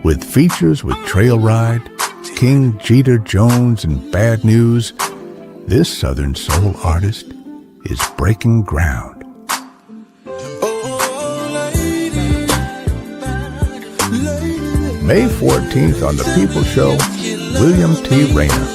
With features with Trail Ride, King Jeter Jones, and Bad News, this Southern soul artist is breaking ground. May 14th on The People Show, William T. Rayner.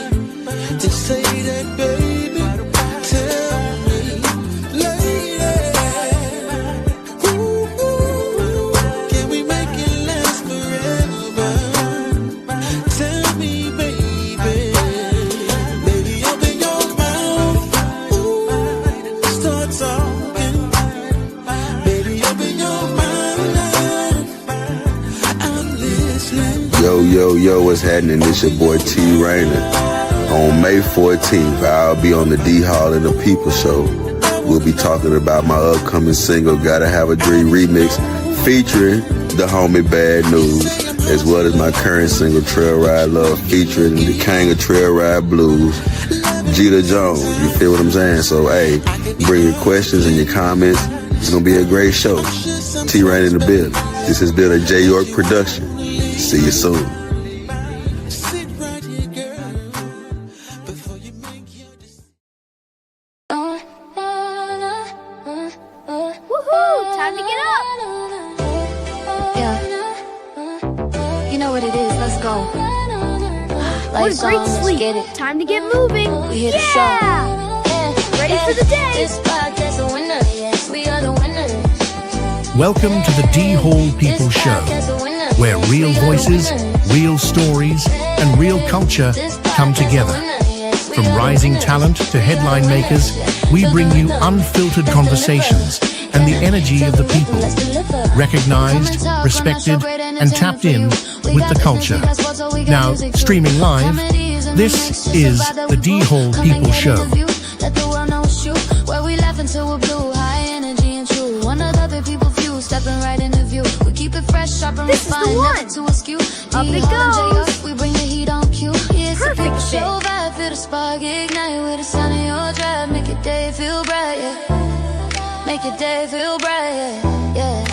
Yo, what's happening? It's your boy T. Rayner. On May 14th, I'll be on the D Hall and the People Show. We'll be talking about my upcoming single, Gotta Have a Dream Remix, featuring the homie Bad News, as well as my current single, Trail Ride Love, featuring the king of Trail Ride Blues, Jeter Jones. You feel what I'm saying? So, hey, bring your questions and your comments. It's going to be a great show. T. Rayner in the building. This has been a J York production. See you soon. Time to get up. Yeah. You know what it is. Let's go. What a great sleep. Get it. Time to get moving. We hit the show. Ready for the day. This podcast a winner. Yes, we are the winners. Welcome to the D Hall People Show, where real voices, real stories, and real culture come together. From rising talent to headline makers, we bring you unfiltered conversations and the energy of the people, recognized, respected, and tapped in with the culture. Now, streaming live, this is the D Hall People Show. Let the world know it's true. Where we laugh until we're blue. High energy and true. One of the other people view. Stepping right in the view. We keep it fresh, sharp and This is the refined. one. Never to askew. Up it goes. We bring the heat on cue. Yeah, it's a Perfect people fit. show vibe. Feel the spark ignite with the sound of your drive. Make your day feel bright, yeah. Make your day feel bright, yeah.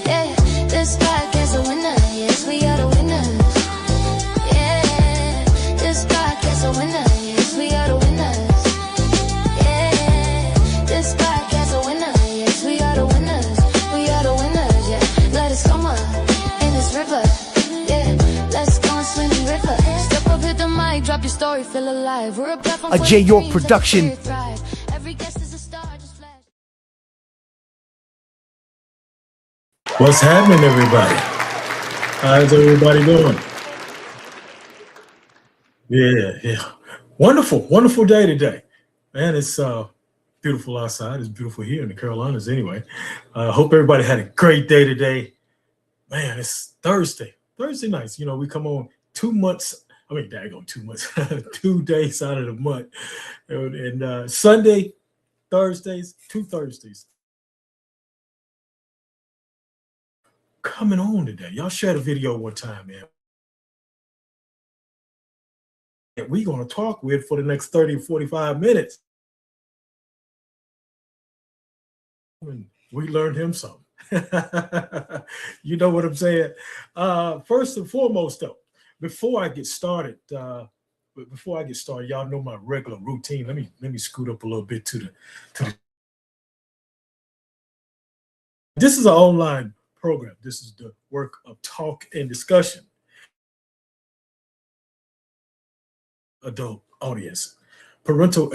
Yeah. This podcast a winner. Yes, we are the winners. Yeah. This podcast a winner. Yes, we are the winners. Yeah. This podcast a winner. Yes, we are the winners. We are the winners, yeah. Let us come up in this river. Yeah. Let's go and swim in the river. Step up, hit the mic, drop your story, feel alive. We're a platform A for J the York dreams, production. let us thrive. Every guest is a star, just flash. What's happening, everybody? How's everybody doing? Yeah. Wonderful day today. Man, it's beautiful outside. It's beautiful here in the Carolinas anyway. Hope everybody had a great day today. Man, it's Thursday nights. You know, we come on 2 months. I mean, daggone 2 months. 2 days out of the month. And Sunday, Thursdays, 2 Thursdays. Coming on today. Y'all shared a video one time, man. And we're going to talk with for the next 30 or 45 minutes. And we learned him something. You know what I'm saying? First and foremost, though, before I get started, y'all know my regular routine. Let me scoot up a little bit to the. This is an online program. This is the work of talk and discussion. Adult audience, parental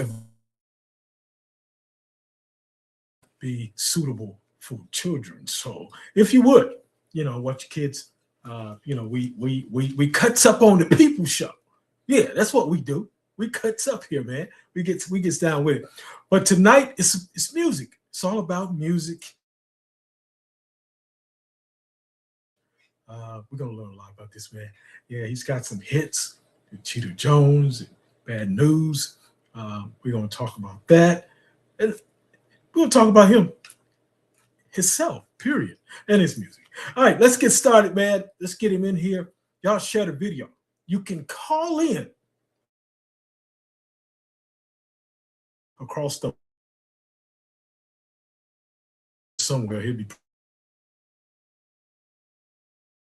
be suitable for children. So if you would, watch your kids. We cuts up on the People Show. Yeah, that's what we do. We cuts up here, man. We gets down with it. But tonight it's music. It's all about music. We're gonna learn a lot about this man. Yeah, he's got some hits. Jeter Jones, Bad News. We're gonna talk about that, and we're gonna talk about him, himself, period, and his music. All right, let's get started, man. Let's get him in here. Y'all share the video. You can call in across the somewhere. He'll be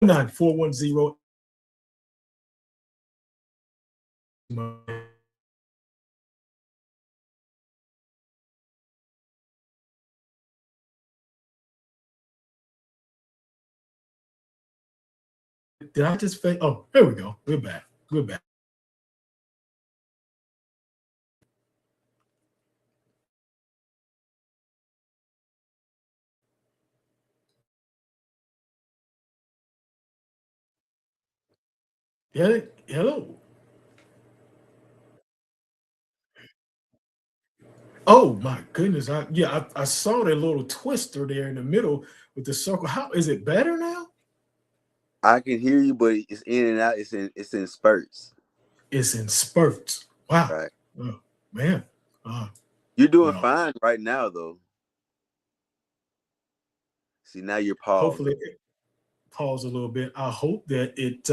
9410. Did I just fake? Oh, there we go. We're back. We're back. Yeah, hello. Oh my goodness. I saw that little twister there in the middle with the circle. How is it better now? I can hear you, but it's in and out. It's in spurts. It's in spurts. Wow. Right. Oh, man. Uh, You're doing well, fine right now, though. See, now you're paused. hopefully pause a little bit. I hope that it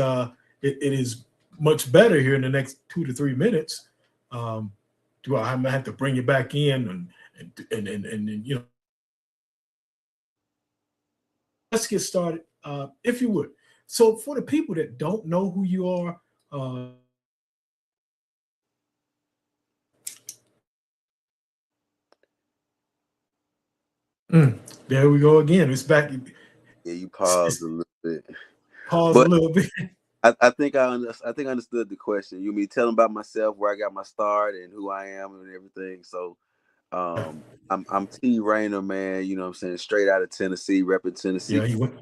is much better here in the next 2 to 3 minutes. Do I have to bring you back in and you know, let's get started, if you would. So for the people that don't know who you are, there we go again. It's back. Yeah, you paused a little bit, Pause a but little bit. I think I understood the question. You mean tell them about myself, where I got my start, and who I am, and everything. So, I'm T Rainer, man. You know what I'm saying, straight out of Tennessee, Yeah, you went.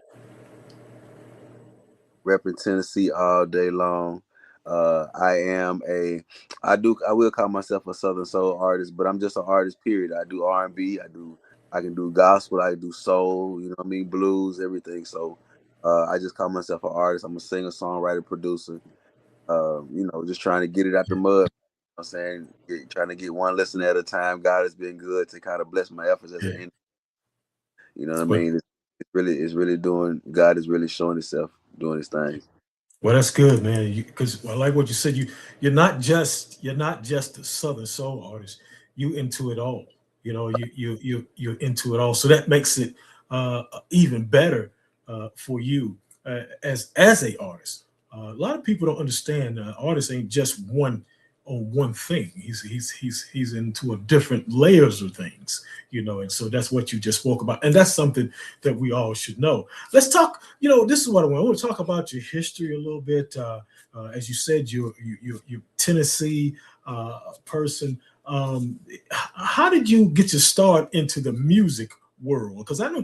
repping Tennessee all day long. I will call myself a Southern soul artist, but I'm just an artist. Period. I do R&B. I can do gospel. I do soul. You know what I mean, blues, everything. So, I just call myself an artist. I'm a singer, songwriter, producer. Just trying to get it out the mud. You know what I'm saying, trying to get one lesson at a time. God has been good to kind of bless my efforts as Yeah. an. You know what I Well, mean? It's really doing. God is really showing Himself doing His thing. well, that's good, man. Because I like what you said. You're not just a Southern soul artist. You into it all. You know, you're into it all. So that makes it even better for you as a artist. A lot of people don't understand. Artists ain't just one on one thing. He's into a different layers of things. You know, and so that's what you just spoke about, and that's something that we all should know. Let's talk. You know, this is what I want to talk about your history a little bit. As you said, you're Tennessee person. How did you get your start into the music world? Because I know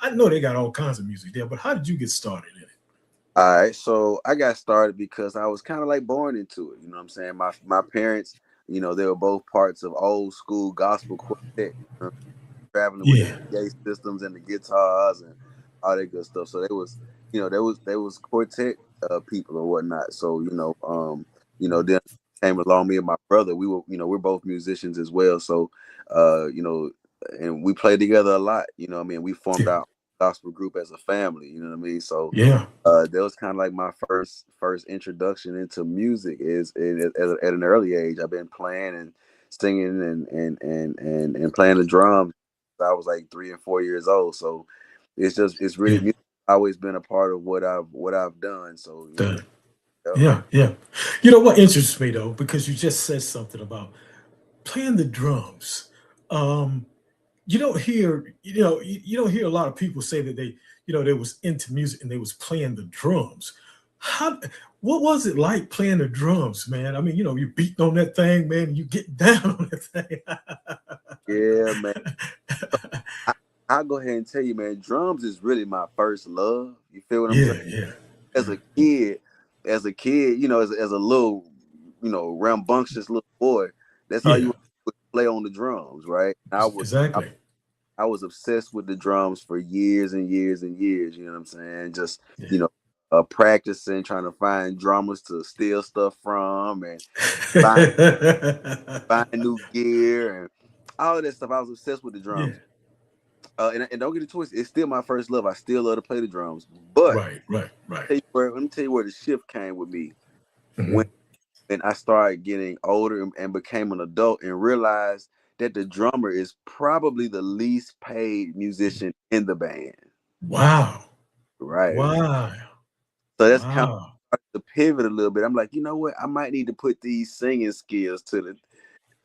I know they got all kinds of music there, but how did you get started in it? All right, so I got started because I was kind of like born into it. You know what I'm saying? My parents, they were both parts of old school gospel quartet, traveling with the Yeah, PA systems and the guitars and all that good stuff. So they was quartet people or whatnot. So then came along me and my brother. We're both musicians as well. So and we played together a lot. You know what I mean? We formed yeah, our gospel group as a family. You know what I mean? So yeah, that was kind of like my first introduction into music at an early age. I've been playing and singing and playing the drums. I was like 3 and 4 years old. So it's really yeah. music always been a part of what I've done. So Done. yeah. Yeah, yeah. You know what interests me though, because you just said something about playing the drums. Um, you don't hear, you don't hear a lot of people say that they was into music and they was playing the drums. How, what was it like playing the drums, man? I mean, you beating on that thing, man, and you get down on that thing. Yeah, man. I, I'll go ahead and tell you, man, drums is really my first love. You feel what I'm saying? Yeah, yeah, As a kid, as a little, rambunctious little boy, that's all you yeah. want to do is play on the drums, right? Exactly. I was obsessed with the drums for years and years and years. You know what I'm saying? Just Yeah. you know, practicing, trying to find drummers to steal stuff from, and find find new gear and all of that stuff. I was obsessed with the Yeah. drums. And don't get it twisted, it's still my first love. I still love to play the drums. But Right, right, right. let me tell you where the shift came with me when Mhm. I started getting older and became an adult and realized that the drummer is probably the least paid musician in the band. Wow. Right. Wow. So that's kind Wow. of the pivot a little bit. I'm like, you know what? I might need to put these singing skills to the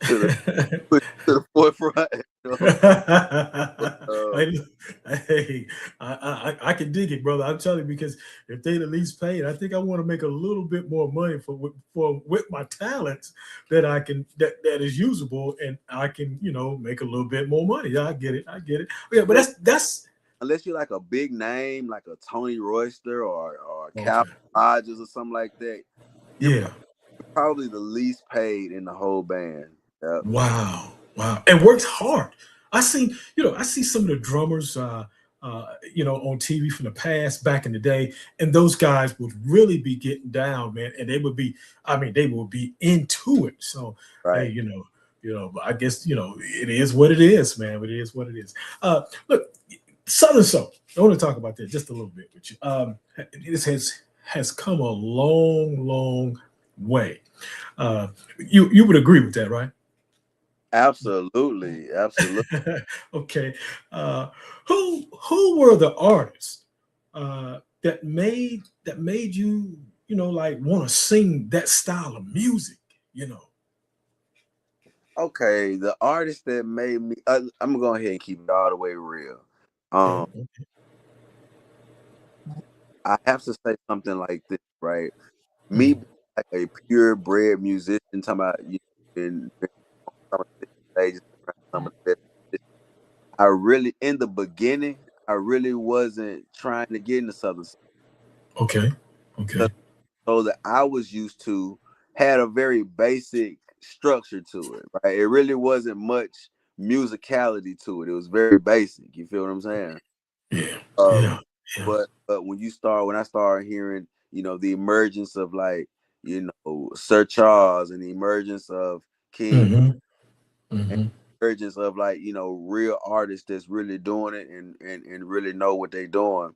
to the forefront. You know? Uh, Hey, hey, I can dig it, brother. I'm telling you, because if they'd at least paid, I think I want to make a little bit more money for with my talents that I can that is usable, and I can make a little bit more money. Yeah, I get it. I get it. Yeah, but that's unless you're like a big name, like a Tony Royster or Cal okay. Hodges or something like that, you're Yeah. probably the least paid in the whole band. Yep. Wow, wow, and works hard. I see some of the drummers, on TV from the past back in the day, and those guys would really be getting down, man, and they would be into it. So, hey, Right. but I guess it is what it is, man. It is what it is. Look, Southern Soul. I want to talk about that just a little bit with you. This has come a long, long way. You would agree with that, right? Absolutely. Absolutely. Okay. Who were the artists that made you like want to sing that style of music? Okay. The artist that made me, I'm going to go ahead and keep it all the way real. Okay. Um, I have to say something like this, right? Me being like a purebred musician, talking about been some of the stages, some of the best. I really, in the beginning, I really wasn't trying to get into Southern Soul. Okay. Okay. So that I was used to had a very basic structure to it, right? It really wasn't much musicality to it. It was very basic. You feel what I'm saying? Yeah. Um, Yeah. Yeah. but when I started hearing, the emergence of like, Sir Charles and the emergence of King Mm-hmm. and Mm-hmm. the emergence of like, real artists that's really doing it and really know what they're doing.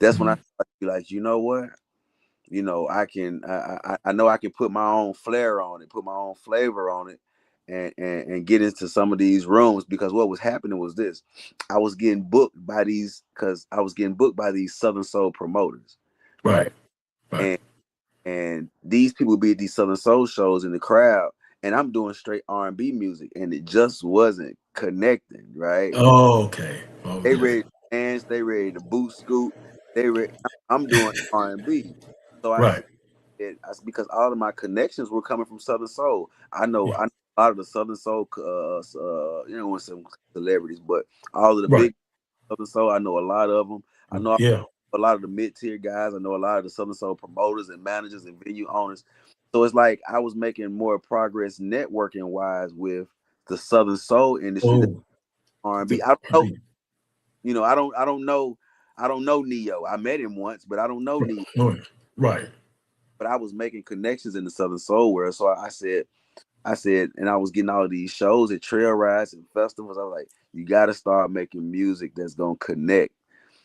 That's when I started to be like, you know what? I know I can put my own flair on it, put my own flavor on it, and get into some of these rooms, because what was happening was this. I was getting booked by these Southern Soul promoters, right? Right. Right. And these people would be at these Southern Soul shows in the crowd, and I'm doing straight R&B music, and it just wasn't connecting, right? Oh, okay. They Okay. ready to dance, they ready to boot scoot, I'm doing R&B. So I Right. That's because all of my connections were coming from Southern Soul. I know Yeah. a lot of the Southern Soul, with some celebrities, but all of the Right. big Southern Soul, I know a lot of them. I know Yeah. a lot of the mid-tier guys. I know a lot of the Southern Soul promoters and managers and venue owners. So it's like I was making more progress networking wise with the Southern Soul industry than Oh, R&B. the I don't know, R&B. I don't know Neo. I met him once, but I don't know Neo. Right. Right. But I was making connections in the Southern Soul world. So I said, and I was getting all of these shows at trail rides and festivals. I was like, you got to start making music that's going to connect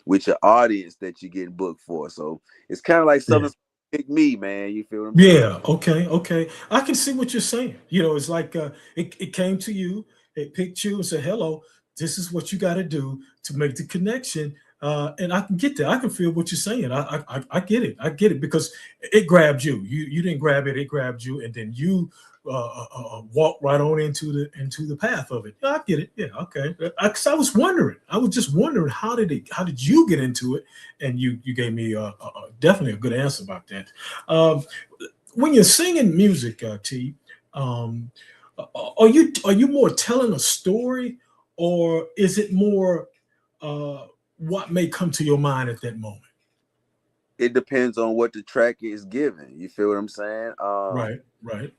with your audience that you're getting booked for. So it's kind of like Yeah. Southern Soul pick me, man. You feel what I'm saying? Yeah. Okay. Okay. I can see what you're saying. It's like it came to you, it picked you and said, "Hello, this is what you got to do to make the connection." And I can get that. I can feel what you're saying. I get it. I get it because it grabbed you. You didn't grab it. It grabbed you, and then you walked right on into the path of it. Yeah, I get it. Yeah. Okay. Because I was wondering. I was just wondering how did you get into it? And you gave me definitely a good answer about that. Um, when you're singing music, T, um, are you more telling a story, or is it more what may come to your mind at that moment? It depends on what the track is given. You feel what I'm saying? Right, right.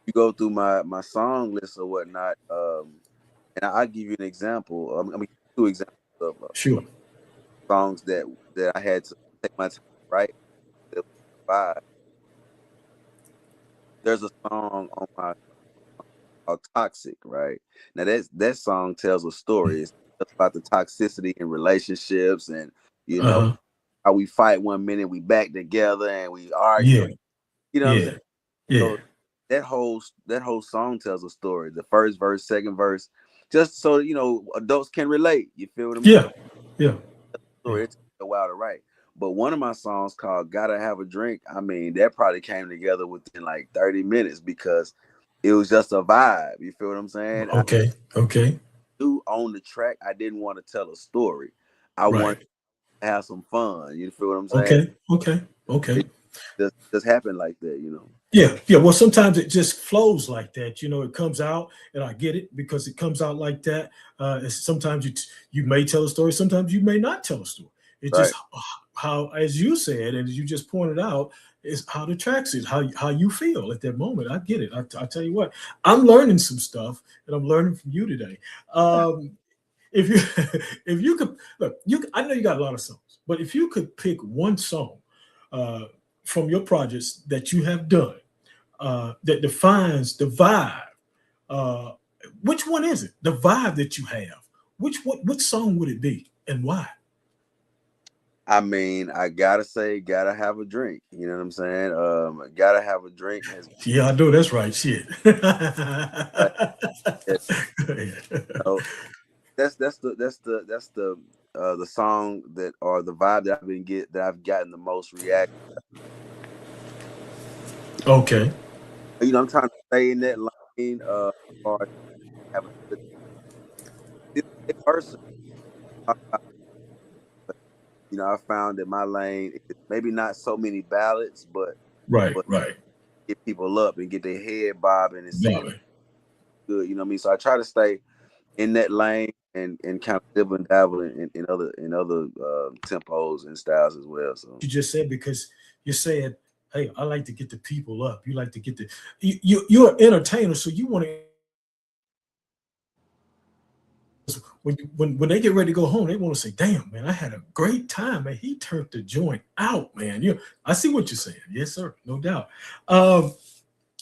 You go through my song list or whatnot, and I'll give you an example. I mean, two examples of Sure. songs that I had to take my time to write. There's a song on my called Toxic, right? Now that song tells a story. It's about the toxicity in relationships, and Uh-huh. how we fight one minute, we back together and we argue. Yeah, You know what I'm yeah, saying? yeah, So that whole song tells a story. The first verse, second verse, just so adults can relate. You feel what I'm saying? yeah, yeah, So yeah. it took a while to write. But one of my songs called "Gotta Have a Drink," I mean, that probably came together within like 30 minutes because it was just a vibe. You feel what I'm saying? Okay. Okay. Do on the track, I didn't want to tell a story. I Right. wanted to have some fun. You feel what I'm saying? Okay. Okay. Okay. It just happened like that, you know. Yeah, yeah. Well, sometimes it just flows like that. You know, it comes out, and I get it because it comes out like that. Sometimes you may tell a story, sometimes you may not tell a story. It's Right. just how, as you said, and as you just pointed out, is how the tracks is, how you feel at that moment. I get it. I tell you what, I'm learning some stuff, and I'm learning from you today. If you if you could look, I know you got a lot of songs, but if you could pick one song uh, from your projects that you have done that defines the vibe. Uh, which one is it? The vibe that you have. Which song would it be and why? I mean, I gotta say, gotta have a drink. You know what I'm saying? Gotta have a drink has Yeah, I know that's right. Shit. so that's the song that or the vibe that I've gotten the most reaction. Okay. You know, I'm trying to stay in that lane. Or have a person. You know, I found that my lane is maybe not so many ballads, but Right. Right. get people up and get their head bobbing and singing Bobby. good. You know what I mean? So I try to stay in that lane and kind of dibble and dabble in other tempos and styles as well. So You just said because you said, "Hey, I like to get the people up." You like to get the you're an entertainer, so you want to when they get ready to go home, they want to say, "Damn, man, I had a great time, man. He turned the joint out, man." I see what you're saying. Yes, sir, no doubt. I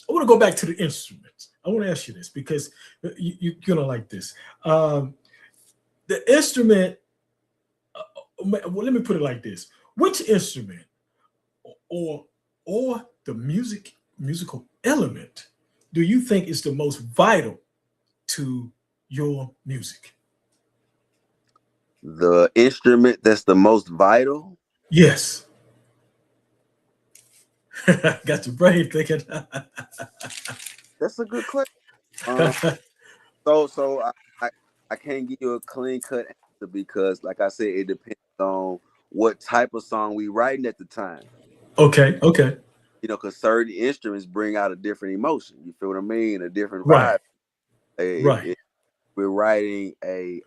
want to go back to the instruments. I want to ask you this because you're gonna like this. The instrument. Well, let me put it like this: which instrument or the musical element do you think is the most vital to your music? the instrument that's the most vital. Yes. Got your brain thinking. That's a good question. So I can't give you a clean cut answer because, like I said, it depends on what type of song we writing at the time. Okay. Okay. You know, because certain instruments bring out a different emotion. You feel what I mean? A different Right. vibe. If Right. we're writing a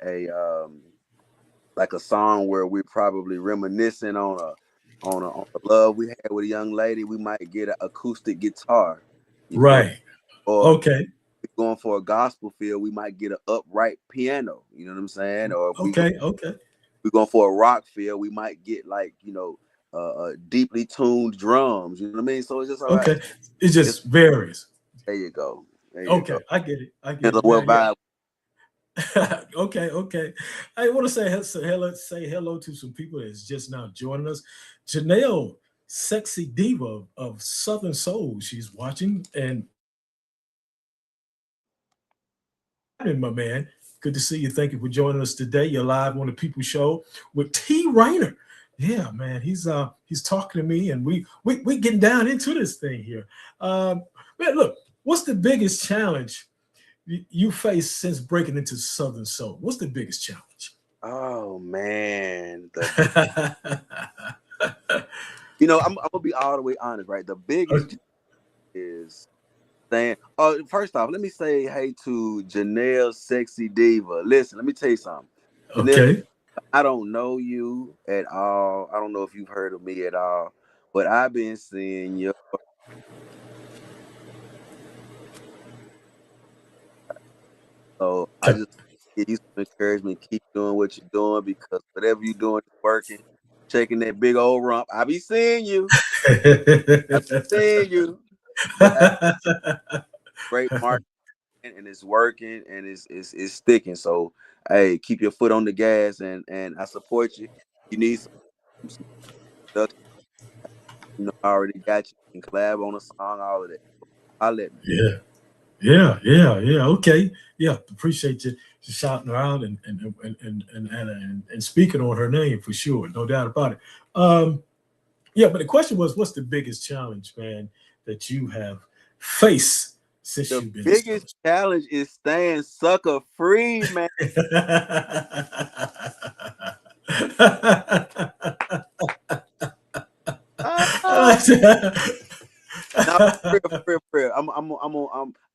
like a song where we're probably reminiscing on a love we had with a young lady, we might get an acoustic guitar. You feel? Right. Or Okay. going for a gospel feel, we might get an upright piano. You know what I'm saying? Or if Okay. Okay. we're going for a rock feel, we might get like deeply tuned drums. You know what I mean? So it's just all right. Okay. It just varies. There you go. There you Okay. go. I get it. I get Depends it. on what Yeah, yeah. vibe. Okay, okay. I want to say hello to some people that's just now joining us. Janelle, sexy diva of Southern Soul, she's watching. And my man, good to see you. Thank you for joining us today. You're live on the People Show with T. Rainer. Yeah, man, he's talking to me, and we getting down into this thing here. Man, look, what's the biggest challenge you face since breaking into Southern Soul? What's the biggest challenge? Oh man. I'm gonna be all the way honest, right? The biggest is saying, first off, let me say hey to Janelle Sexy Diva. Listen, let me tell you something. Janelle, Okay. I don't know you at all. I don't know if you've heard of me at all, but I've been seeing you. So I just give you some encouragement. Keep doing what you're doing because whatever you're doing is working. Checking that big old rump. I be seeing you. I be seeing you. Great marketing and it's working and it's sticking. So hey, keep your foot on the gas and I support you. You need some production. I already got you. You can collab on a song, all of that. I'll let me. Yeah. Yeah, yeah, yeah. Okay, yeah. Appreciate you shouting her out and speaking on her name for sure, no doubt about it. Yeah, but the question was, what's the biggest challenge, man, that you have faced since The you've been biggest challenge is staying sucker free, man. Ah, now, for real.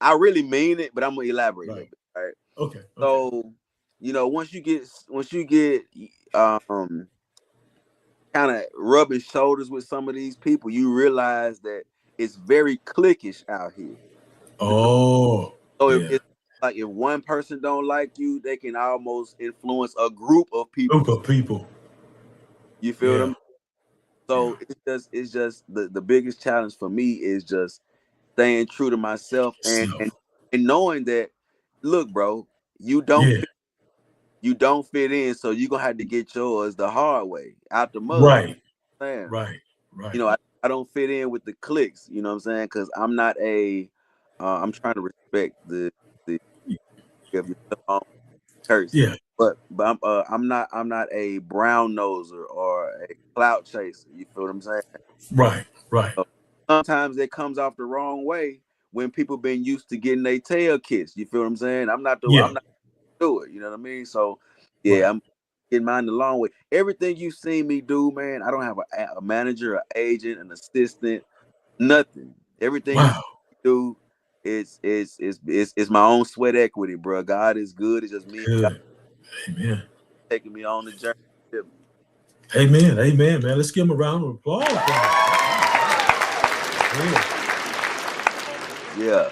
I really mean it, but I'm gonna elaborate a little Right. bit. All right. Okay. Okay. So, once you get um kind of rubbing shoulders with some of these people, you realize that it's very cliquish out here. Oh, So yeah. it's like if one person don't like you, they can almost influence a group of people. Group of people. You feel what Yeah. I'm? So it's just the biggest challenge for me is just staying true to myself Self. and knowing that, look, bro, Yeah. you don't fit in, so you're gonna have to get yours the hard way, out the mud. Right. Man. Right. Right. I don't fit in with the cliques, you know what I'm saying? Because I'm not I'm trying to respect the of your own curse. Yeah. But I'm not a brown noser or a clout chaser. You feel what I'm saying? Right. Right. So sometimes it comes off the wrong way when people been used to getting their tail kissed. You feel what I'm saying? I'm not Yeah. do it. You know what I mean? So yeah, Right. I'm getting mine the long way. Everything you've seen me do, man, I don't have a manager, an agent, an assistant, nothing. Everything you Wow. do it's my own sweat equity, bro. God is good. It's just me and God Good. Amen. taking me on the journey. Amen. Amen, man. Let's give him a round of applause. Yeah.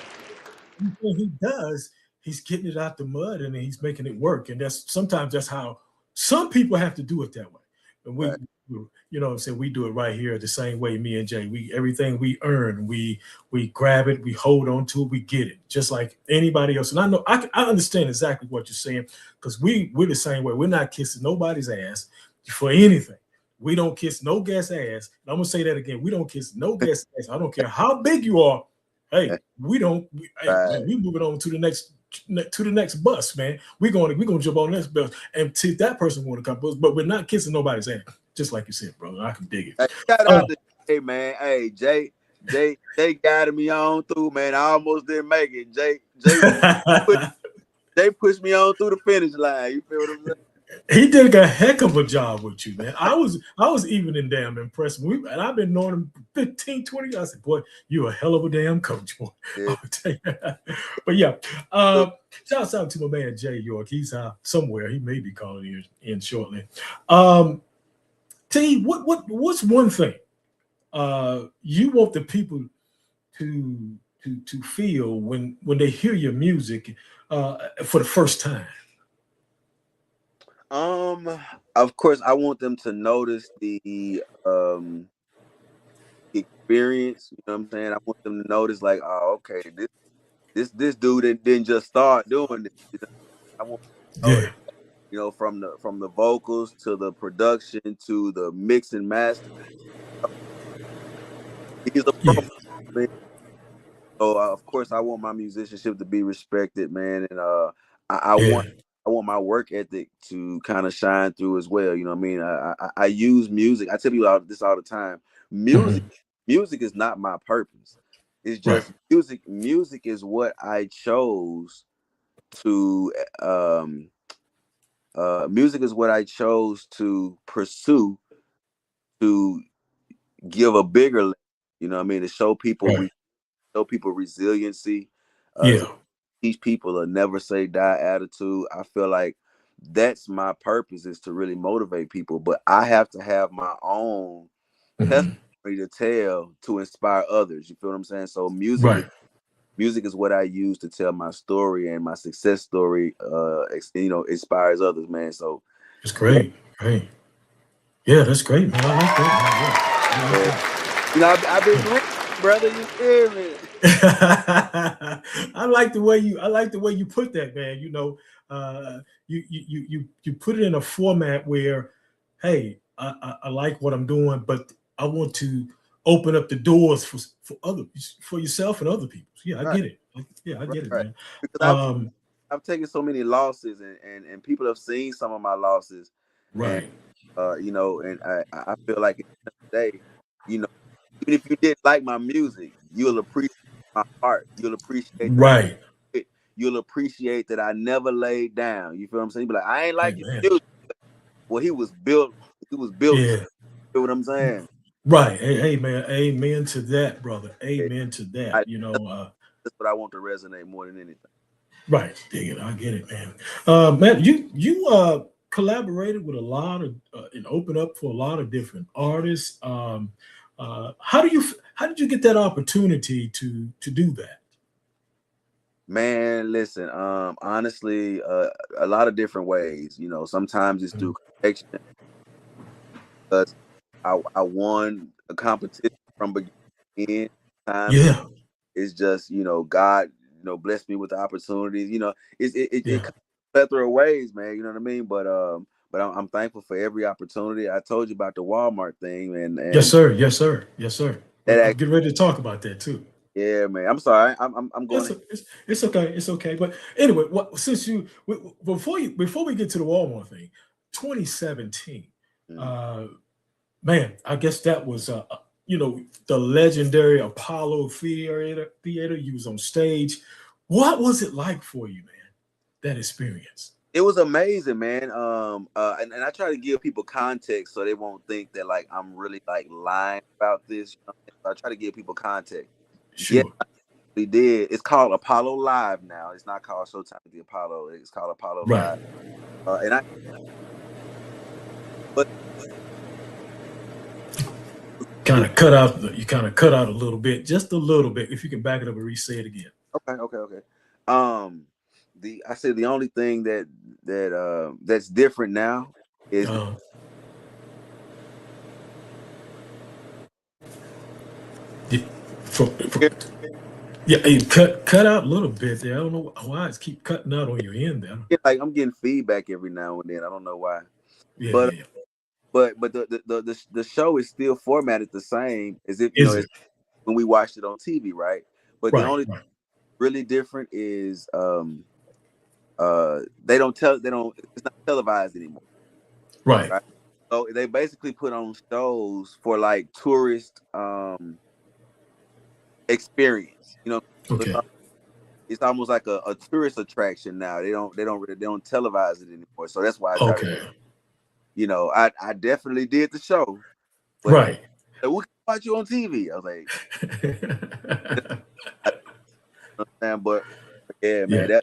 What he does, he's getting it out the mud and he's making it work. And sometimes that's how some people have to do it that way. And Right. you know what I'm saying, we do it right here the same way, me and Jay. Everything we earn, we grab it, we hold on to it, we get it, just like anybody else. And I know I understand exactly what you're saying, because we're the same way. We're not kissing nobody's ass for anything. We don't kiss no guest ass. And I'm gonna say that again. We don't kiss no guest ass. I don't care how big you are. Hey, we don't. Hey, man, we moving on to the next bus, man. We're gonna jump on the next bus and see if that person want to come, but we're not kissing nobody's ass. Just like you said, brother. I can dig it. Hey, shout out to Jay, man. Hey, Jay guided me on through, man. I almost didn't make it. Jay pushed me on through the finish line. You feel what I'm saying? He did a heck of a job with you, man. I was even in damn impressed. And I've been knowing him 15, 20 years. I said, boy, you're a hell of a damn coach, boy. Yeah. But yeah, shout out to my man Jay York. He's somewhere. He may be calling in shortly. T, what's one thing you want the people to feel when they hear your music for the first time? Of course, I want them to notice the experience. You know what I'm saying? I want them to notice, like, oh, okay, this dude didn't just start doing this. You know? I want them to notice, from the vocals to the production to the mix and master. He's a pro, man. So of course, I want my musicianship to be respected, man, and I want my work ethic to kind of shine through as well. You know what I mean? I use music. I tell people this all the time. Music is not my purpose. It's just music. Music is what I chose to. Music is what I chose to pursue, to give a bigger, you know what I mean, to show people, resiliency. To teach people a never say die attitude. I feel like that's my purpose, is to really motivate people, but I have to have my own testimony to tell to inspire others. You feel what I'm saying? So music is what I use to tell my story, and my success story inspires others, man. So it's great. Great. Yeah, that's great, man. I like that, man. Yeah. I've been great, brother. You hear me? I like the way you put that, man. You put it in a format where, hey, I like what I'm doing, but I want to open up the doors for yourself and other people. Yeah, I get it. Yeah, I get it, right. man. Because I've taken so many losses, and people have seen some of my losses, and Right. you know, and I feel like at the end of the day, you know, even if you didn't like my music, you'll appreciate my art. You'll appreciate that Right. you'll appreciate that I never laid down. You feel what I'm saying? You be like, I ain't Hey, like your man. music. Well, he was built. He was built. Yeah. You know what I'm saying? Right. Hey, man. Amen to that, brother. Amen to that. That's what I want to resonate more than anything. Right. Dig it. I get it, man. Man, you collaborated with a lot of and opened up for a lot of different artists. How did you get that opportunity to do that? Man, listen, honestly, a lot of different ways. You know, sometimes it's through connection, because I won a competition from beginning to end. Times Yeah. it's just, you know, God, you know, blessed me with the opportunities. You know, it Yeah. comes a plethora of ways, man. You know what I mean? But I'm thankful for every opportunity. I told you about the Walmart thing, Yes, and sir. Yes, sir. Yes, sir. that I'm act, getting ready to talk about that too. yeah, man. I'm sorry. I'm It's, going. it's okay. It's okay. But anyway, since before we get to the Walmart thing, 2017, Mhm. uh, man, I guess that was the legendary Apollo Theater. You was on stage. What was it like for you, man? That experience. It was amazing, man. And I try to give people context so they won't think that like I'm really like lying about this. You know? So I try to give people context. Yes, Sure. we did. It's called Apollo Live now. It's not called Showtime with the Apollo. It's called Apollo Right. Live. And I, but Kind of cut out. You kind of cut out a little bit, just a little bit. If you can back it up and re-say it again. okay. I said the only thing that's different now is Uh, yeah, yeah, you cut out a little bit there. I don't know why it's keep cutting out on your end there. like I'm getting feedback every now and then. I don't know why, Yeah, but yeah. but the show is still formatted the same as if you know Is it's it when we watched it on TV, right? But the right? only Right. really different is they don't it's not televised anymore, Right. right? So they basically put on shows for like tourist experience. You know, Okay. it's almost like a tourist attraction now. They don't televise it anymore. So that's why I try to, Okay. you know, I definitely did the show, but Right. we can watch you on TV. I was like, but yeah, man, Yeah.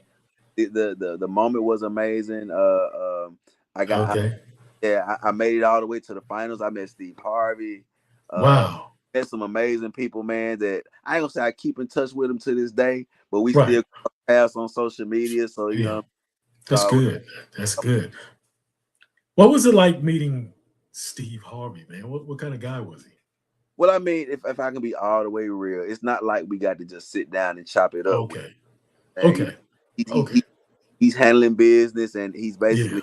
that the moment was amazing. I got Okay. I made it all the way to the finals. I met Steve Harvey. Wow. Met some amazing people, man. That I ain't gonna say I keep in touch with them to this day, but we Right. still pass on social media. So you Yeah. know, That's good. That's good. What was it like meeting Steve Harvey, man? What kind of guy was he? well, I mean, if I can be all the way real, it's not like we got to just sit down and chop it up with Okay. him. Man. You know, Okay. Okay. he's handling business, and he's Yeah. basically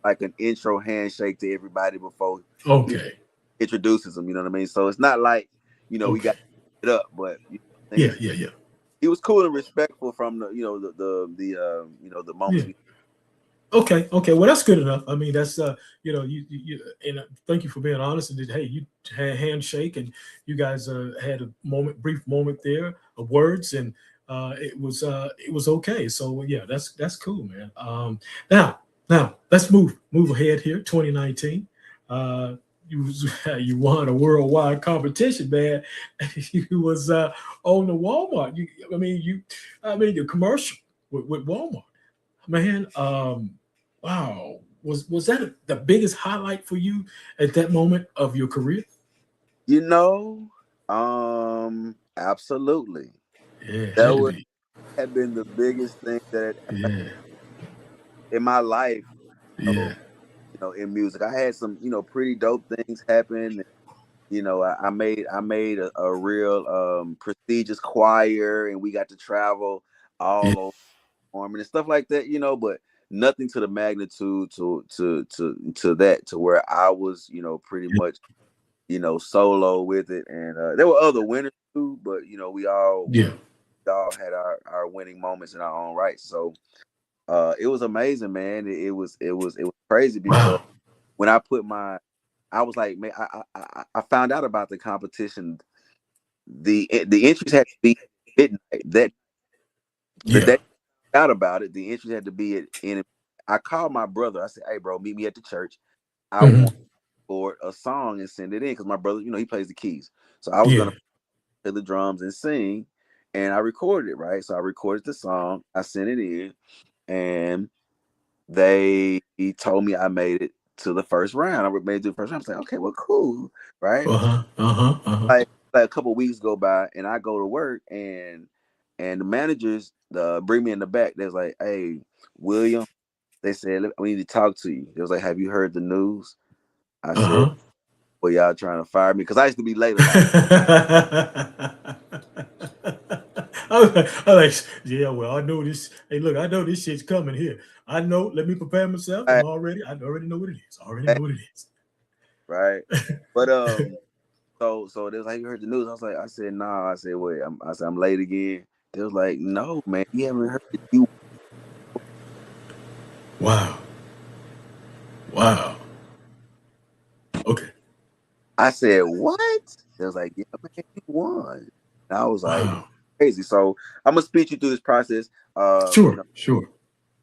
like an intro handshake to everybody before he Okay. introduces them. You know what I mean? So it's not like we got Okay. it up, but Yeah. Yeah. Yeah. he was cool and respectful from the the moments. Yeah. Okay. Okay. Well, that's good enough. I mean, that's you and thank you for being honest. And hey, you had a handshake, and you guys had a brief moment there of words, and it was okay. So yeah, that's cool, man. Now let's move ahead here. 2019. You won a worldwide competition, man. You was on the Walmart. I mean, the commercial with Walmart, man. Wow. Was that the biggest highlight for you at that moment of your career? You know, absolutely. Yeah, it That had to would be. have been the biggest thing that Yeah, in my life, yeah, in music. I had some, pretty dope things happen. You know, I made a real prestigious choir, and we got to travel yeah, all over performing and stuff like that, but nothing to the magnitude to that, to where I was, pretty much, solo with it. And there were other winners too, but we all yeah. all had our winning moments in our own right. So it was amazing, man. It was crazy because Wow. when I put I was like, man, I found out about the competition. The entries had to be midnight. That the Yeah. day I found out about it, the entries had to be in. I called my brother. I said, "Hey, bro, meet me at the church. I want Mhm. for a song and send it in because my brother, he plays the keys. So I was Yeah. gonna play the drums and sing, and I recorded it, right? So I recorded the song, I sent it in, and he told me I made it to the first round. I made it to the first round. I was like, okay, well, cool, right? Uh-huh. Uh-huh. Uh-huh. Like a couple of weeks go by, and I go to work, and the managers bring me in the back. They're like, hey, William, they said we need to talk to you. They was like, have you heard the news? I said, Uh-huh. well, y'all trying to fire me because I used to be late a lot. I like, yeah, well, I know this. Hey, look, I know this shit's coming here. I know, let me prepare myself. I already know what it is. I already know what it is. Right? But so they was like, you heard the news? I said, nah. I said, wait. I said, I'm late again. They was like, no, man, you haven't heard it. Wow. Wow. Okay. I said, what? They was like, yeah, man, you won. And I was like, Wow. crazy. So I'm gonna speed you through this process. Sure. Sure.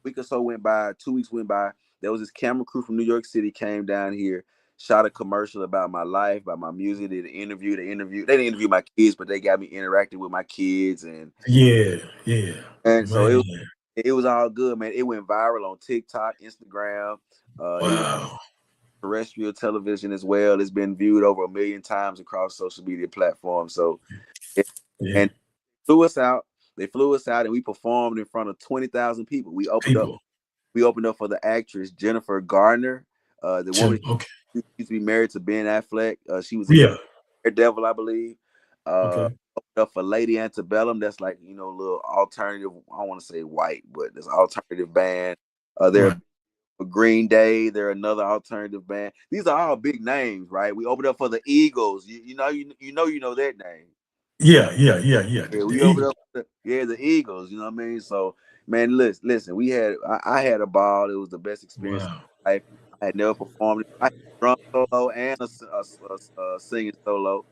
Week or so went by, 2 weeks went by. There was this camera crew from New York City came down here, shot a commercial about my life, about my music, did an interview. They didn't interview my kids, but they got me interacting with my kids Yeah. Yeah. so Man. it was all good, man. It went viral on TikTok, Instagram, it was Wow. terrestrial television as well. It's been viewed over 1 million times across social media platforms. So Yeah. and flew us out. They flew us out and we performed in front of 20,000 people. We opened up People. for the actress Jennifer Gardner, the woman Okay. who used to be married to Ben Affleck. She was in Yeah. Daredevil, I believe. Okay. Opened up for Lady Antebellum. That's like, a little alternative. I don't want to say white, but there's an alternative band. They're Right. a Green Day. They're another alternative band. These are all big names, right? We opened up for the Eagles. You know that name. Yeah. Yeah. Yeah. Yeah. Yeah, The we opened Eagles. up the Eagles, you know what I mean? So, man, listen, I had a ball. It was the best experience of Wow. my life. I had never performed. I had a drum solo and a singing solo.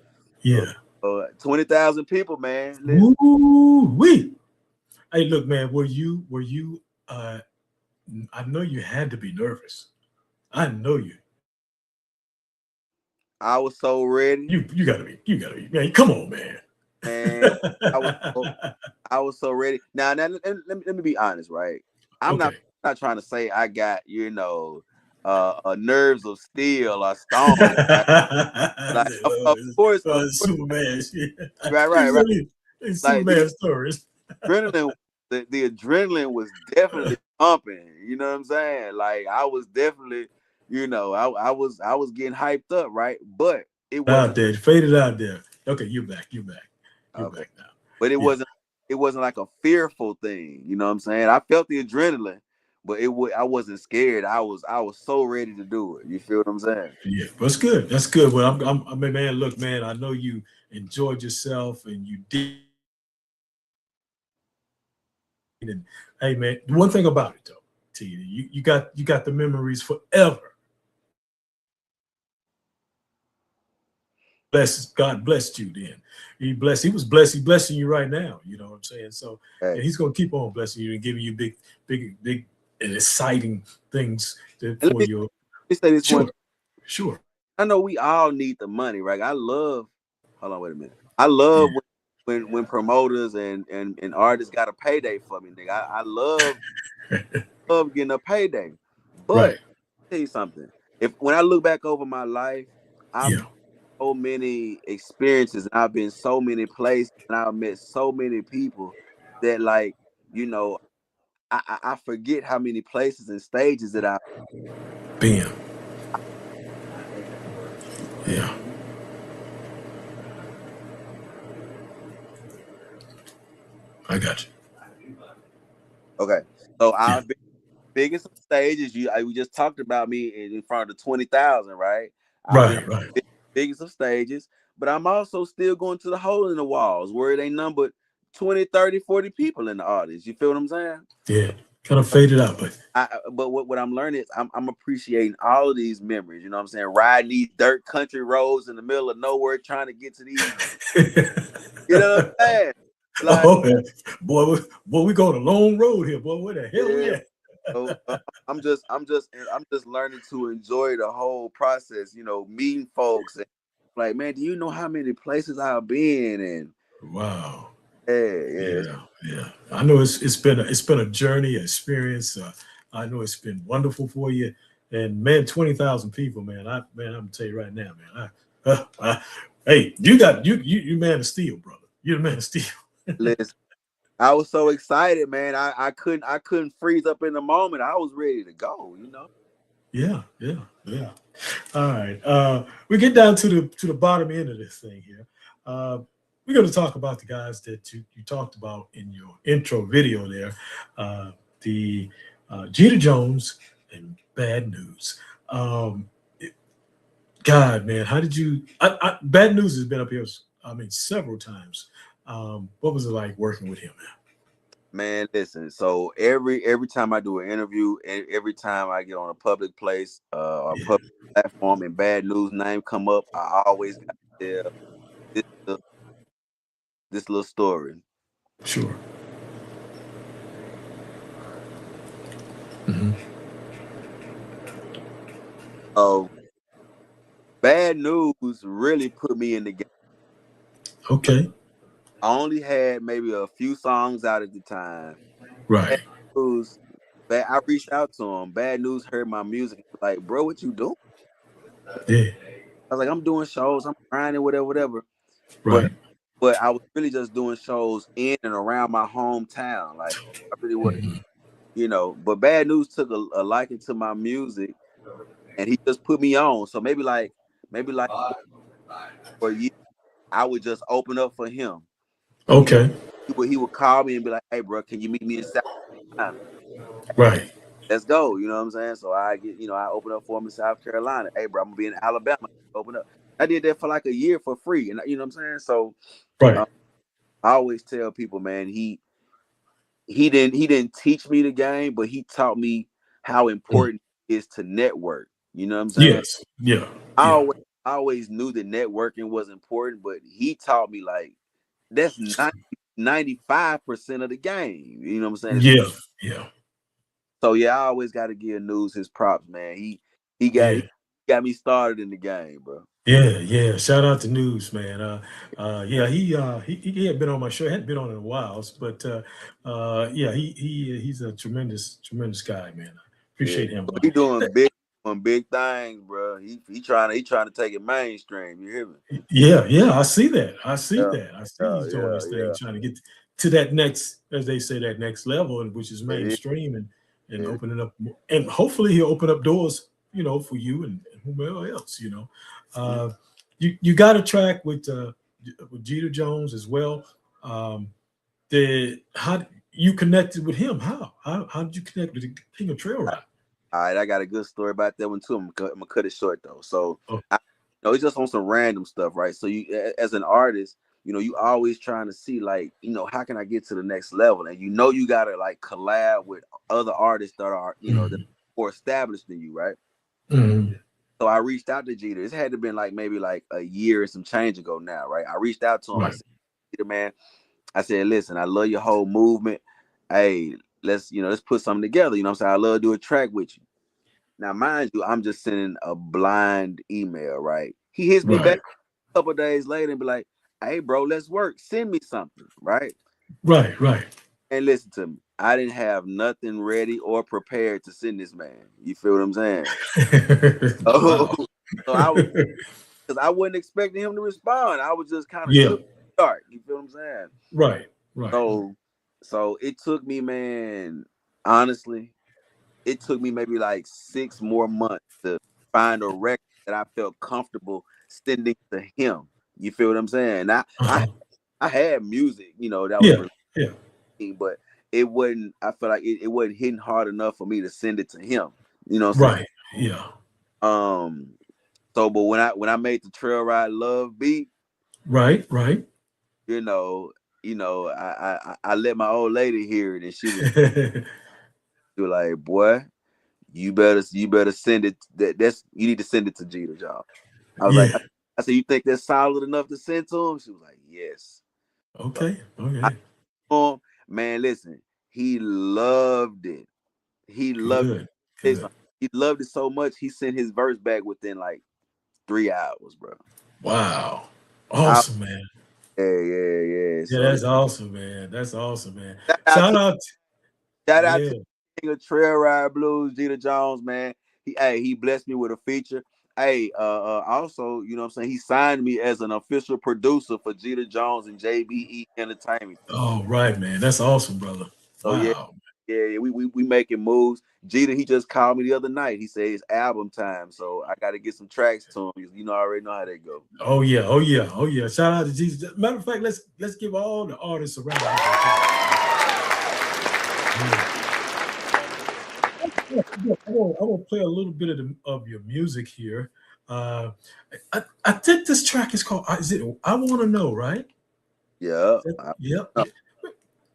So, Yeah. 20,000 people, man. Listen, Woo wee. Hey, look, man, were you I know you had to be nervous. I know you. I was so ready, You gotta be. Man, come on, man. man. I was so, I was so ready. Now let me be honest, right? I'm Okay. not trying to say I got, nerves of steel or stone, right? Like, of course, Superman shit. right. It's Like the Superman stories. adrenaline, the adrenaline was definitely pumping. You know what I'm saying? Like I was definitely, I was getting hyped up, right? But it Out wasn't there, faded out there. Okay, you're back. You're okay. back now. But Yeah. it wasn't like a fearful thing. You know what I'm saying? I felt the adrenaline, but I wasn't scared. I was so ready to do it. You feel what I'm saying? Yeah, that's good. That's good. Well, I mean, man, look, man, I know you enjoyed yourself and you did. And hey, man, one thing about it though, T, you got the memories forever. God blessed you then. He was blessed. He's blessing you right now. You know what I'm saying? So Hey, yeah, he's gonna keep on blessing you and giving you big and exciting things and for your let me say this one. sure, sure. I know we all need the money, right? I love. Hold on, wait a minute. I Yeah. love when promoters and artists got a payday for me, nigga. I love getting a payday. But Right. tell you something. If when I look back over my life, I've Yeah. so many experiences and I've been so many places and I've met so many people that like, you know, I forget how many places and stages that I Bam. Yeah. I got you. okay. So Yeah. I've been biggest of stages. We just talked about me in front of the 20,000, right? I've been Right. Right. biggest of stages, but I'm also still going to the hole in the walls where it ain't numbered 20, 30, 40 people in the audience. You feel what I'm saying? Yeah, kind of faded out, but but what I'm learning is I'm appreciating all of these memories. You know what I'm saying? Riding these dirt country roads in the middle of nowhere, trying to get to these. You know what I'm saying? Like, oh, man. boy, we going a long road here, boy. Where the hell we at? So I'm just learning to enjoy the whole process. You know, meeting folks. And like, man, do you know how many places I've been? And wow. Yeah. I know it's been a journey, experience. I know it's been wonderful for you. And man, 20,000 people, man. I'm gonna tell you right now, man. Hey, you man of steel, brother. You're the man of steel. Listen, I was so excited, man. I couldn't freeze up in the moment. I was ready to go, you know. Yeah. All right. We get down to the bottom end of this thing here. We're going to talk about the guys that you talked about in your intro video there, the Jeter Jones and Bad News. God, man, how did you? Bad News has been up here, several times. What was it like working with him, man? Listen, so every time I do an interview, every time I get on a public place, or public platform, and Bad News name come up, I always got to tell this little story. Sure. Mm-hmm. So Bad News really put me in the game. Okay. I only had maybe a few songs out at the time. Right. I reached out to him. Bad News heard my music. Like, bro, what you doing? Yeah. I was like, I'm doing shows. I'm grinding, whatever. Right. But I was really just doing shows in and around my hometown. Like, I really wasn't, you know. But Bad News took a liking to my music, and he just put me on. So maybe like for a year, I would just open up for him. Okay. He would call me and be like, "Hey, bro, can you meet me in South Carolina?" Right. Let's go. You know what I'm saying? So I open up for him in South Carolina. Hey, bro, I'm gonna be in Alabama. Open up. I did that for like a year for free, and you know what I'm saying. So, right. I always tell people, man, he didn't teach me the game, but he taught me how important it is to network. You know what I'm saying? Yes. Yeah. I always knew that networking was important, but he taught me like that's 95% of the game. You know what I'm saying? Yeah. So yeah, I always got to give News his props, man. He got me started in the game, bro. Yeah. Shout out to News, man. He had been on my show. He hadn't been on in a while, but he's a tremendous guy, man. I appreciate him. He doing big things, bro. He trying to take it mainstream. You hear me? Yeah. I see that. He's doing this thing, trying to get to that next, as they say, that next level, which is mainstream and opening up, and hopefully he'll open up doors, you know, for you and whomever else, you know. You got a track with Jeter Jones as well. How you connected with him? How did you connect with the King of Trail Ride? All right, I got a good story about that one too. I'm gonna cut it short though. So, it's just on some random stuff, right? So you, as an artist, you know, you always trying to see like, you know, how can I get to the next level? And you know, you gotta like collab with other artists that are, you know, that are more established than you, right? Mm-hmm. So I reached out to Jeter. This had to been like maybe like a year and some change ago now, right? I reached out to him. Right. I said, Jeter, man, I said, listen, I love your whole movement. Hey, let's put something together. You know what I'm saying? I love to do a track with you. Now, mind you, I'm just sending a blind email, right? He hits me back a couple of days later and be like, hey, bro, let's work. Send me something, right? Right. And listen to me. I didn't have nothing ready or prepared to send this man. You feel what I'm saying? So I was, because I wasn't expecting him to respond. I was just kind of start. You feel what I'm saying? Right. So it took me, man, honestly, it took me maybe like 6 more months to find a record that I felt comfortable sending to him. You feel what I'm saying? I had music, you know, that was but it wasn't, I feel like it wasn't hitting hard enough for me to send it to him. You know what I'm saying? Yeah. So but when I made the Trail Ride Love beat, right. You know, you know, I let my old lady hear it, and she was like, "Boy, you better send it. That's you need to send it to Jeter, John." I was like, Yeah. I said, "You think that's solid enough to send to him?" She was like, "Yes." Okay. I, Okay. man, listen, he loved it. He loved Good. it. Good. He loved it so much. He sent his verse back within like 3 hours, bro. Wow. I, Awesome, man. yeah. Yeah, So that's awesome, man. That's awesome, man. shout out Shout to out. shout out Yeah. to King of Trail Ride Blues, Jeter Jones, man. He blessed me with a feature. Hey, also, you know what I'm saying? He signed me as an official producer for Jeter Jones and JBE Entertainment. Oh, right, man. That's awesome, brother. So yeah, Wow. we making moves. Jeter, he just called me the other night. He said it's album time, so I got to get some tracks to him. You know, I already know how they go. Oh yeah. Oh yeah. Oh yeah. Shout out to Jesus. Matter of fact, let's give all the artists around. I want to play a little bit of your music here. I think this track is called. Is it? I Want to Know, right? Yeah. Yep.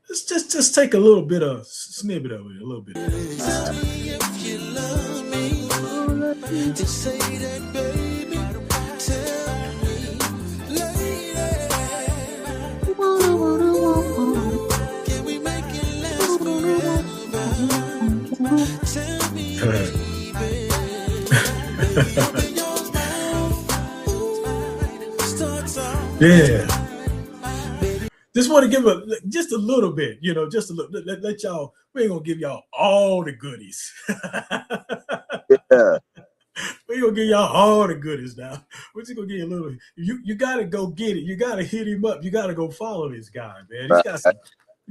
Let's just take a little bit of snippet of it, a little bit. Yeah. Just want to give just a little bit, you know, just a little. Let y'all. We ain't gonna give y'all all the goodies. Yeah. We ain't gonna give y'all all the goodies now. We're just gonna give you a little. You gotta go get it. You gotta hit him up. You gotta go follow this guy, man. He's got some.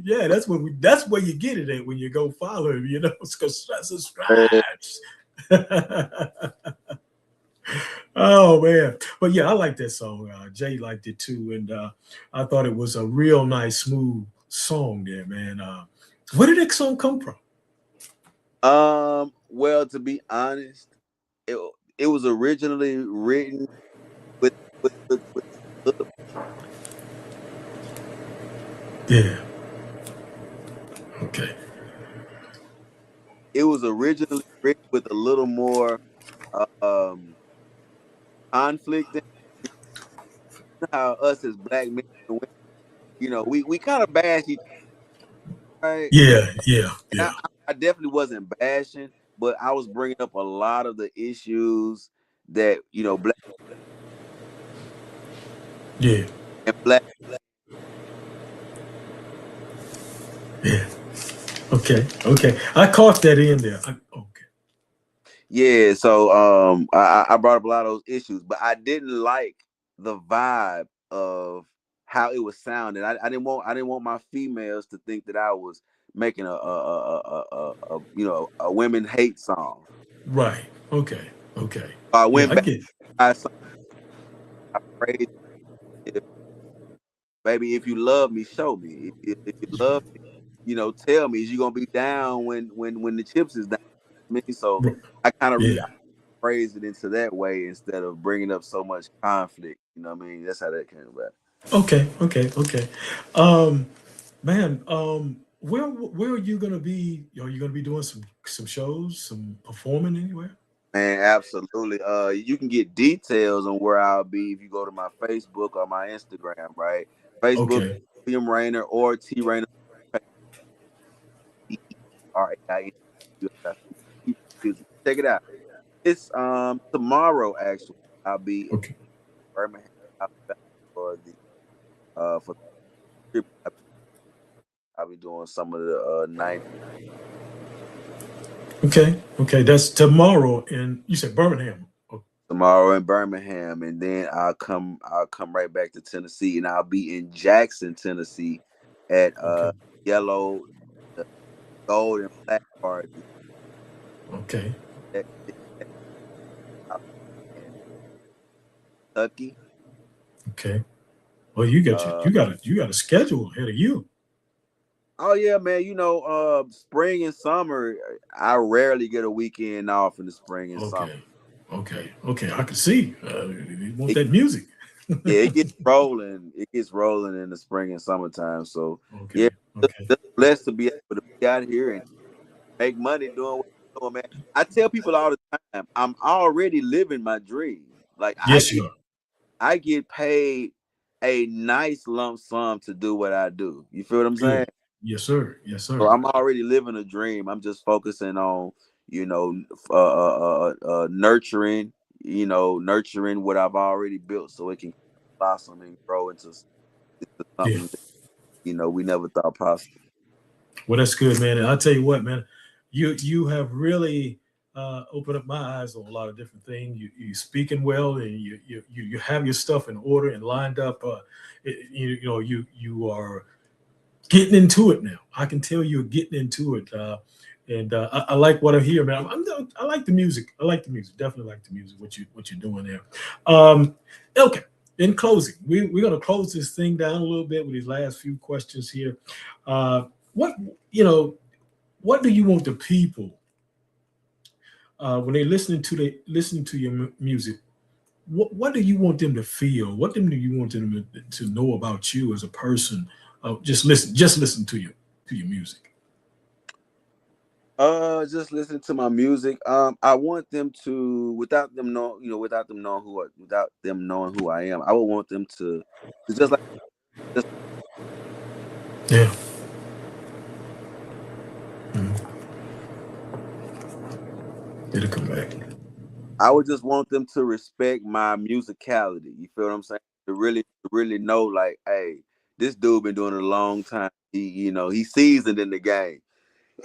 Yeah, that's where you get it at when you go follow him. You know, subscribe. Oh man, but yeah, I like that song. Jay liked it too, and I thought it was a real nice, smooth song there, man. Where did that song come from? Well, to be honest, it was originally written with Yeah. Okay. It was originally written with a little more conflict. How us as black men, you know, we kind of bash each other, right? Yeah. I definitely wasn't bashing, but I was bringing up a lot of the issues that, you know, black Yeah. Yeah. Okay. I caught that in there. Okay. Yeah, so I brought up a lot of those issues, but I didn't like the vibe of how it was sounding. I didn't want my females to think that I was making a you know, a women hate song. Right. Okay. I went back. I get it. I prayed, baby, if you love me, show me. If you love me, you know, tell me. Is you gonna be down when the chips is down? Me, so I kind of phrased it into that way instead of bringing up so much conflict. You know what I mean? That's how that came about. Okay. Man, where are you gonna be? Are you gonna be doing some shows, some performing anywhere? Man, absolutely. You can get details on where I'll be if you go to my Facebook or my Instagram, right? Facebook, Okay. William Rainer or T Rainer. Check it out. It's tomorrow actually. I'll be in Birmingham for the trip. I'll be doing some of the night. Okay. That's tomorrow, and you said Birmingham. Tomorrow in Birmingham, and then I'll come right back to Tennessee, and I'll be in Jackson, Tennessee, at Yellow, the Gold and Black Party. Okay. Kentucky. Okay. Well, you got a schedule ahead of you. Oh yeah, man. You know, spring and summer, I rarely get a weekend off in the spring and summer. Okay. I can see. You want that music. Yeah, it gets rolling. It gets rolling in the spring and summertime. So Okay. yeah, Okay. just blessed to be able to be out here and make money doing what I'm doing, man. I tell people all the time, I'm already living my dream. Like Yes, you are. I get paid a nice lump sum to do what I do. You feel what I'm saying? Good. Yes, sir. Yes, So sir. I'm already living a dream. I'm just focusing on, you know, nurturing, nurturing what I've already built so it can blossom and grow into Yeah. something that, we never thought possible. Well, that's good, man. And I'll tell you what, man, you have really opened up my eyes on a lot of different things. You speaking well, and you have your stuff in order and lined up. You are getting into it now. I can tell you're getting into it, and I like what I hear, man. I like the music. I like the music. Definitely like the music. What you're doing there. Okay. In closing, we're gonna close this thing down a little bit with these last few questions here. What what do you want the people when they're listening to your music? What do you want them to feel? What do you want them to know about you as a person? Just listen to your music. Just listen to my music. I want them to, without them knowing who I am, I would want them to just like, just, Yeah. Mhm. It'll come back. I would just want them to respect my musicality. You feel what I'm saying? To really know, like, hey, this dude been doing it a long time. He's seasoned in the game.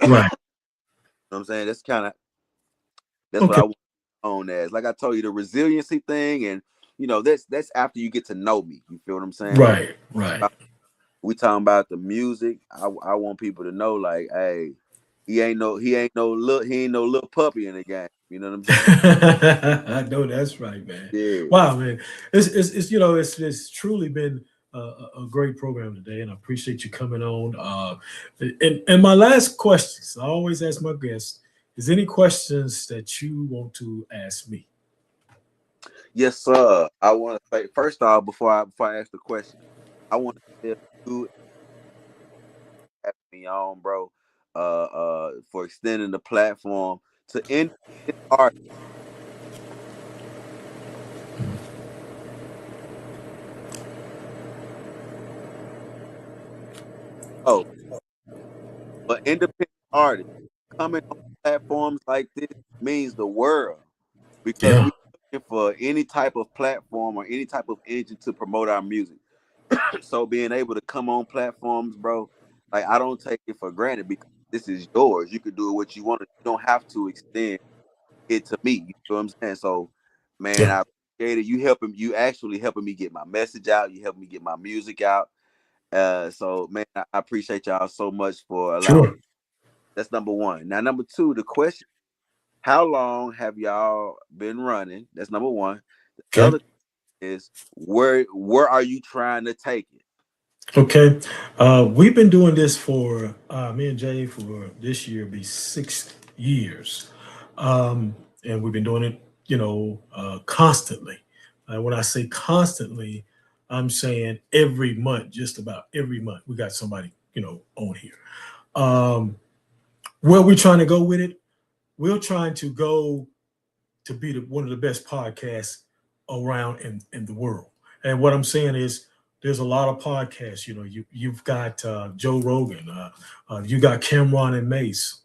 You know Right. what I'm saying? That's what Okay. I want on as. Like I told you, the resiliency thing, and that's after you get to know me. You feel what I'm saying? Right. Right. We talking about the music. I want people to know, like, hey, he ain't no little puppy in the game. You know what I'm saying? I know that's right, man. Yeah. Wow, man. It's truly been a great program today, and I appreciate you coming on. And my last questions, I always ask my guests, is any questions that you want to ask me? Yes, sir. I want to say first off, before I ask the question, I want to tell you having me on, bro. For extending the platform to independent artists. Oh, but independent artists coming on platforms like this means the world because Yeah. we're looking for any type of platform or any type of engine to promote our music. So being able to come on platforms, bro, like I don't take it for granted because this is yours. You can do what you want. You don't have to extend it to me. You know what I'm saying? So, man, Yeah. I appreciate it. You actually helping me get my message out. You helping me get my music out. So man, I appreciate y'all so much for allowing. Sure. That's number one. Now, number two, the question: how long have y'all been running? That's number one. The Okay. other is where are you trying to take it? Okay. We've been doing this for me and Jay for this year be 6 years. And we've been doing it, constantly. When I say constantly, I'm saying every month, just about every month, we got somebody, on here. Um, where we're trying to go with it, we're trying to go to be one of the best podcasts around in the world. And what I'm saying is, there's a lot of podcasts. You've got Joe Rogan, you got Cameron and Mace.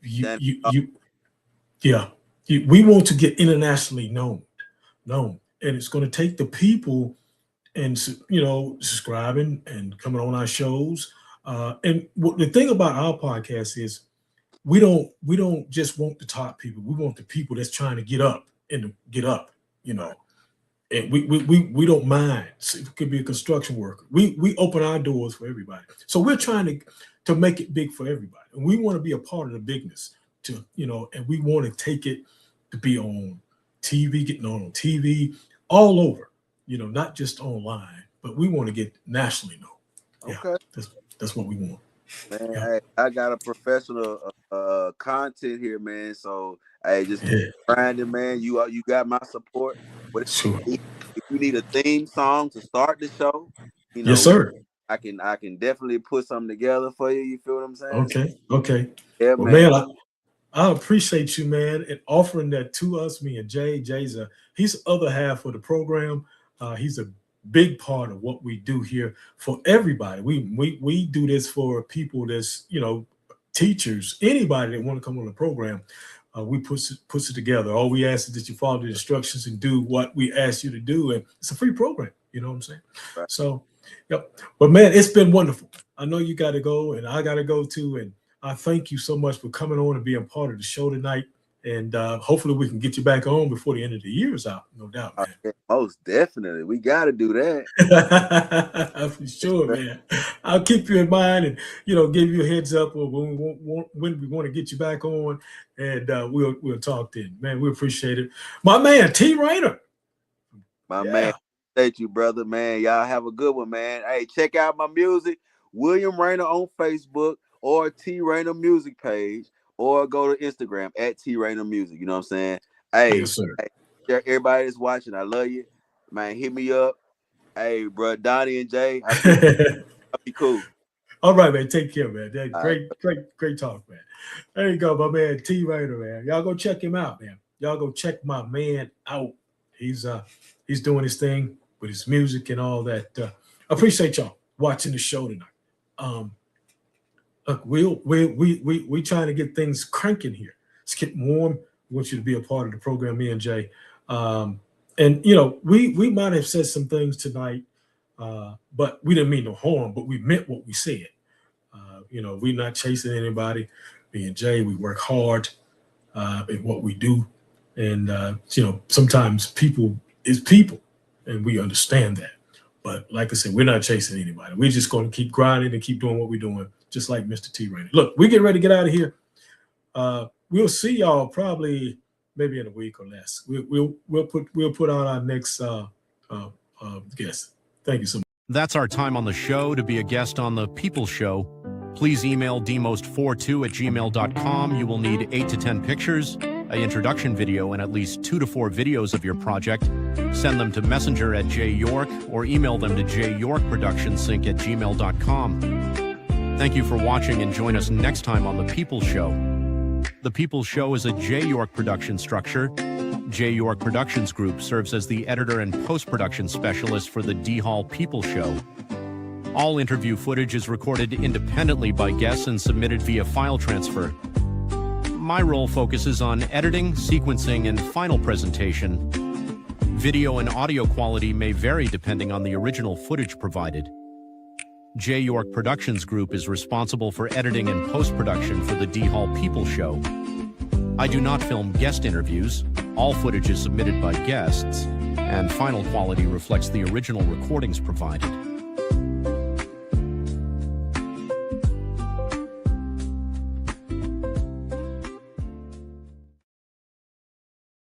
Then, Yeah. We want to get internationally known, and it's going to take the people and subscribing and coming on our shows. And the thing about our podcast is we don't just want the top people. We want the people that's trying to get up and get up. And we don't mind. So it could be a construction worker. We open our doors for everybody. So we're trying to make it big for everybody, and we want to be a part of the bigness. And we want to take it to be on TV, getting on TV all over. Not just online, but we want to get nationally known. Yeah, okay, that's what we want. man. Yeah. Hey, I got a professional content here, man. So hey, just keep Yeah. grinding, man. You got my support. Whatever Sure. you need, you need a theme song to start the show, you know, Yes, sir. I can definitely put something together for you. You feel what I'm saying? Okay. Yeah, Well, man. man, I appreciate you, man, and offering that to us. Me and Jay. He's the other half of the program. He's a big part of what we do here for everybody. We do this for people that's, you know, teachers, anybody that want to come on the program. We puts it together. All we ask is that you follow the instructions and do what we ask you to do, and it's a free program. You know what I'm saying? Right. So, yep. But man, it's been wonderful. I know you got to go, and I got to go too. And I thank you so much for coming on and being part of the show tonight. And hopefully we can get you back on before the end of the year is out. No doubt, man. Okay, most definitely. We got to do that. For sure, man. I'll keep you in mind and, you know, give you a heads up when we want to get you back on, and we'll talk then. Man, we appreciate it. My man, T. Rainer. My man, thank you, brother, man. Y'all have a good one, man. Hey, check out my music, William Rainer on Facebook or T. Rainer Music page, or go to Instagram at T. Rainer Music. You know what I'm saying? Hey, Yes, sir. hey, everybody that's watching, I love you. Man, hit me up. Hey, bro, Donnie and Jay, I'll be cool. All right, man. Take care, man. All Great talk, man. There you go, my man, T. Rainer, man. Y'all go check him out, man. Y'all go check my man out. He's doing his thing with his music and all that. I appreciate y'all watching the show tonight. Look, we trying to get things cranking here. It's getting warm. We want you to be a part of the program, me and Jay. And you know, we might have said some things tonight, but we didn't mean no harm, but we meant what we said. You know, we're not chasing anybody. Me and Jay, we work hard in what we do. And you know, sometimes people is people, and we understand that. But like I said, we're not chasing anybody. We're just going to keep grinding and keep doing what we're doing, just like Mr. T. Rainer. Look, we're getting ready to get out of here. We'll see y'all probably maybe in a week or less. We'll put out our next guest. Thank you so much. That's our time on the show. To be a guest on The People Show, please email dmost42@gmail.com. You will need 8 to 10 pictures, an introduction video, and at least 2 to 4 videos of your project. Send them to Messenger at jyork or email them to jyorkproductionsync@gmail.com. Thank you for watching, and join us next time on The People Show. The People Show is a J. York production structure. J. York Productions Group serves as the editor and post-production specialist for the D Hall People Show. All interview footage is recorded independently by guests and submitted via file transfer. My role focuses on editing, sequencing, and final presentation. Video and audio quality may vary depending on the original footage provided. J. York Productions Group is responsible for editing and post-production for the D Hall People Show. I do not film guest interviews. All footage is submitted by guests, and final quality reflects the original recordings provided.